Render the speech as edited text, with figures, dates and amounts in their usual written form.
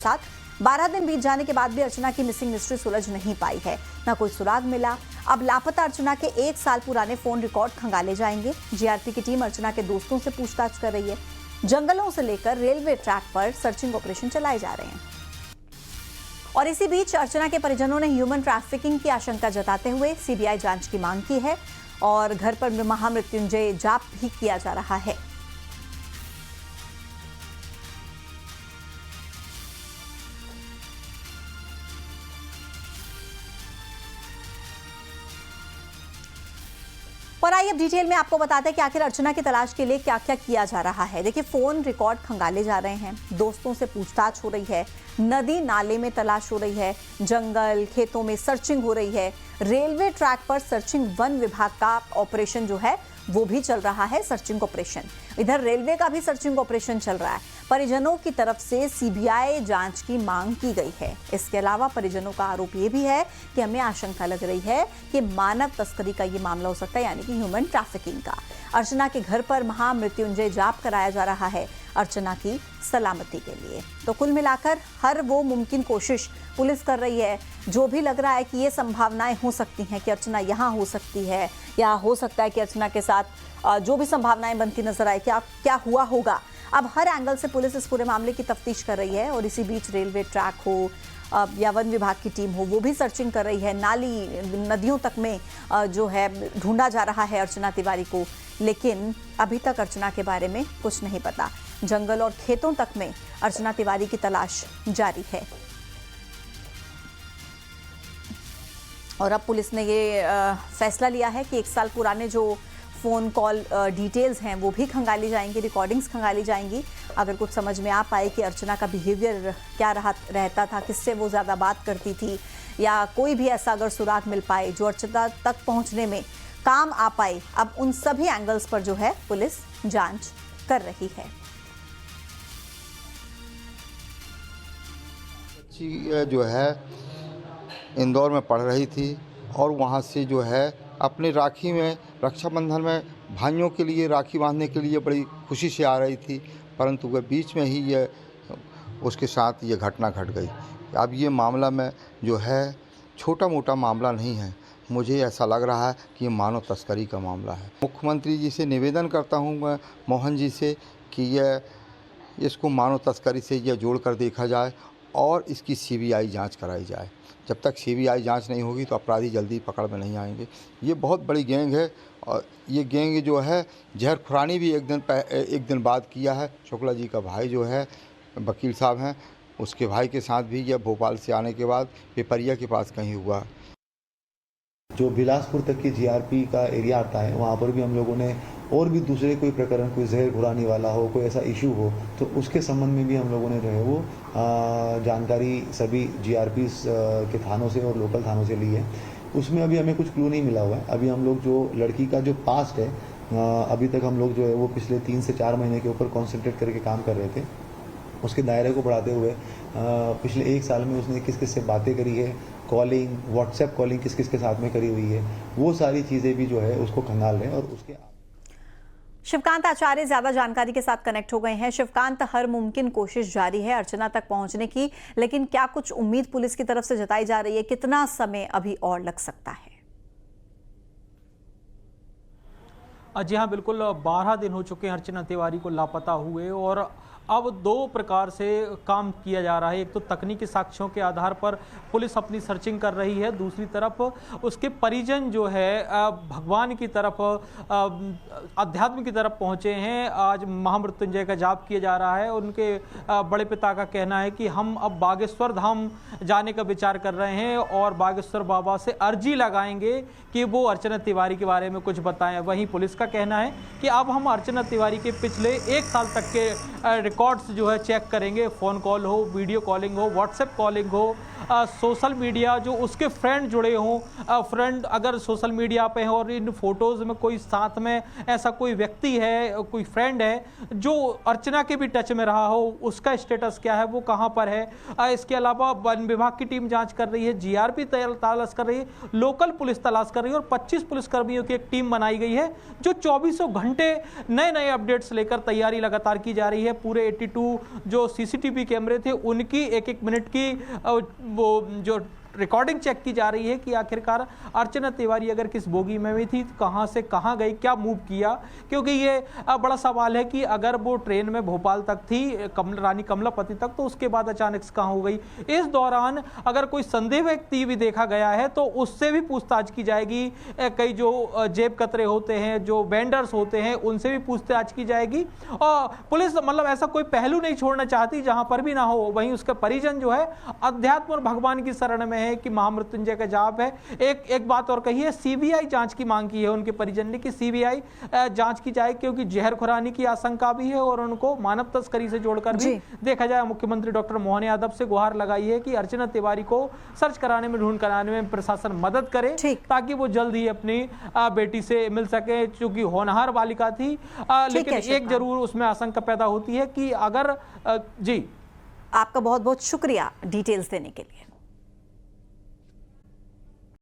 साथ 12 दिन बीत जाने के बाद भी अर्चना की मिसिंग मिस्ट्री सुलझ नहीं पाई है, न कोई सुराग मिला। अब लापता अर्चना के 1 साल पुराने फोन रिकॉर्ड खंगाले जाएंगे। जीआरपी की टीम अर्चना के दोस्तों से पूछताछ कर रही है। जंगलों से लेकर रेलवे ट्रैक पर सर्चिंग ऑपरेशन चलाए जा रहे हैं। और इसी बीच अर्चना के परिजनों ने ह्यूमन ट्रैफिकिंग की आशंका जताते हुए सीबीआई जांच की मांग की है और घर पर महामृत्युंजय जाप भी किया जा रहा है। और आइए अब डिटेल में आपको बताते हैं कि आखिर अर्चना की तलाश के लिए क्या क्या किया जा रहा है। देखिए, फोन रिकॉर्ड खंगाले जा रहे हैं, दोस्तों से पूछताछ हो रही है, नदी नाले में तलाश हो रही है, जंगल खेतों में सर्चिंग हो रही है, रेलवे ट्रैक पर सर्चिंग, वन विभाग का ऑपरेशन जो है वो भी चल रहा है, सर्चिंग ऑपरेशन। इधर रेलवे का भी सर्चिंग ऑपरेशन चल रहा है। परिजनों की तरफ से सीबीआई जांच की मांग की गई है। इसके अलावा परिजनों का आरोप ये भी है कि हमें आशंका लग रही है कि मानव तस्करी का ये मामला हो सकता है, यानी कि ह्यूमन ट्रैफिकिंग का। अर्चना के घर पर महामृत्युंजय जाप कराया जा रहा है अर्चना की सलामती के लिए। तो कुल मिलाकर हर वो मुमकिन कोशिश पुलिस कर रही है। जो भी लग रहा है कि ये संभावनाएं हो सकती हैं कि अर्चना यहाँ हो सकती है, या हो सकता है कि अर्चना के साथ जो भी संभावनाएं बनती नजर आए, क्या हुआ होगा। अब हर एंगल से पुलिस इस पूरे मामले की तफ्तीश कर रही है। और इसी बीच रेलवे ट्रैक हो या वन विभाग की टीम हो, वो भी सर्चिंग कर रही है। नदियों तक में जो है ढूंढा जा रहा है अर्चना तिवारी को, लेकिन अभी तक अर्चना के बारे में कुछ नहीं पता। जंगल और खेतों तक में अर्चना तिवारी की तलाश जारी है। और अब पुलिस ने ये फैसला लिया है कि 1 साल पुराने जो फ़ोन कॉल डिटेल्स हैं वो भी खंगाली जाएंगी, रिकॉर्डिंग्स खंगाली जाएंगी। अगर कुछ समझ में आ पाए कि अर्चना का बिहेवियर क्या रहता था, किससे वो ज़्यादा बात करती थी, या कोई भी ऐसा अगर सुराग मिल पाए जो अर्चना तक पहुंचने में काम आ पाए, अब उन सभी एंगल्स पर जो है पुलिस जांच कर रही है। जो है इंदौर में पढ़ रही थी और वहाँ से जो है अपने राखी में, रक्षाबंधन में भाइयों के लिए राखी बांधने के लिए बड़ी खुशी से आ रही थी, परंतु वह बीच में ही ये उसके साथ ये घटना घट गई। अब ये मामला में जो है छोटा मोटा मामला नहीं है, मुझे ऐसा लग रहा है कि ये मानव तस्करी का मामला है। मुख्यमंत्री जी से निवेदन करता हूँ मैं, मोहन जी से, कि इसको मानव तस्करी से यह जोड़ कर देखा जाए और इसकी सीबीआई जांच कराई जाए। जब तक सीबीआई जांच नहीं होगी तो अपराधी जल्दी पकड़ में नहीं आएंगे। ये बहुत बड़ी गैंग है और ये गैंग जो है जहर खुरानी भी एक दिन बाद किया है। शुक्ला जी का भाई जो है वकील साहब हैं, उसके भाई के साथ भी यह भोपाल से आने के बाद पिपरिया के पास कहीं हुआ। जो बिलासपुर तक की जीआरपी का एरिया आता है, वहाँ पर भी हम लोगों ने और भी दूसरे कोई प्रकरण, कोई जहर घुराने वाला हो, कोई ऐसा इशू हो, तो उसके संबंध में भी हम लोगों ने जो है वो जानकारी सभी जीआरपी के थानों से और लोकल थानों से ली है। उसमें अभी हमें कुछ क्लू नहीं मिला हुआ है। अभी हम लोग जो लड़की का जो पास्ट है, अभी तक हम लोग जो है वो पिछले 3 से 4 महीने के ऊपर कॉन्सेंट्रेट करके काम कर रहे थे। उसके दायरे को बढ़ाते हुए पिछले 1 साल में उसने किस किस से बातें करी है, कॉलिंग, व्हाट्सएप कॉलिंग किस किस के साथ में करी हुई है, वो सारी चीज़ें भी जो है उसको खंगाल रहे हैं। और उसके शिवकांत आचार्य ज्यादा जानकारी के साथ कनेक्ट हो गए हैं। शिवकांत, हर मुमकिन कोशिश जारी है अर्चना तक पहुंचने की, लेकिन क्या कुछ उम्मीद पुलिस की तरफ से जताई जा रही है? कितना समय अभी और लग सकता है? जी हाँ, बिल्कुल 12 दिन हो चुके हैं अर्चना तिवारी को लापता हुए, और अब 2 प्रकार से काम किया जा रहा है। एक तो तकनीकी साक्ष्यों के आधार पर पुलिस अपनी सर्चिंग कर रही है, दूसरी तरफ उसके परिजन जो है भगवान की तरफ, अध्यात्म की तरफ पहुंचे हैं। आज महामृत्युंजय का जाप किया जा रहा है। उनके बड़े पिता का कहना है कि हम अब बागेश्वर धाम जाने का विचार कर रहे हैं और बागेश्वर बाबा से अर्जी लगाएंगे कि वो अर्चना तिवारी के बारे में कुछ बताएं। वहीं पुलिस का कहना है कि अब हम अर्चना तिवारी के पिछले 1 साल तक के रिकॉर्ड्स जो है चेक करेंगे। फ़ोन कॉल हो, वीडियो कॉलिंग हो, व्हाट्सएप कॉलिंग हो, सोशल मीडिया जो उसके फ्रेंड जुड़े हों, फ्रेंड अगर सोशल मीडिया पे हैं और इन फोटोज़ में कोई साथ में ऐसा कोई व्यक्ति है, कोई फ्रेंड है जो अर्चना के भी टच में रहा हो, उसका स्टेटस क्या है, वो कहाँ पर है। इसके अलावा वन विभाग की टीम जांच कर रही है, जीआरपी तलाश कर रही है, लोकल पुलिस तलाश कर रही है और 25 पुलिसकर्मियों की एक टीम बनाई गई है जो 24 घंटे नए नए अपडेट्स लेकर तैयारी लगातार की जा रही है। पूरे 82 जो सीसीटीवी कैमरे थे उनकी एक एक मिनट की वो जो रिकॉर्डिंग चेक की जा रही है कि आखिरकार अर्चना तिवारी अगर किस बोगी में भी थी तो कहां से कहां गई, क्या मूव किया, क्योंकि ये बड़ा सवाल है कि अगर वो ट्रेन में भोपाल तक थी रानी कमलापति तक तो उसके बाद अचानक से कहां हो गई। इस दौरान अगर कोई संदेह व्यक्ति भी देखा गया है तो उससे भी पूछताछ की जाएगी। कई जो जेब कतरे होते हैं, जो वेंडर्स होते हैं, उनसे भी पूछताछ की जाएगी। और पुलिस मतलब ऐसा कोई पहलू नहीं छोड़ना चाहती जहां पर भी ना हो। वहीं उसके परिजन जो है अध्यात्म और भगवान की शरण में है कि महामृत्युंजय का जाप है। एक बात और कही है, सीबीआई जांच की मांग की है उनके परिजन ने कि सीबीआई जांच की जाए, क्योंकि जहर खुरानी की आशंका भी है और उनको मानव तस्करी से जोड़कर भी देखा जाए। मुख्यमंत्री डॉक्टर मोहन यादव से गुहार लगाई है कि अर्चना तिवारी को सर्च कराने में, ढूंढ कराने में प्रशासन मदद करे ताकि वो जल्द ही अपनी बेटी से मिल सके, चूंकि होनहार बालिका थी। लेकिन एक जरूर उसमें आशंका पैदा होती है कि अगर जी। आपका बहुत बहुत शुक्रिया डिटेल्स देने के लिए।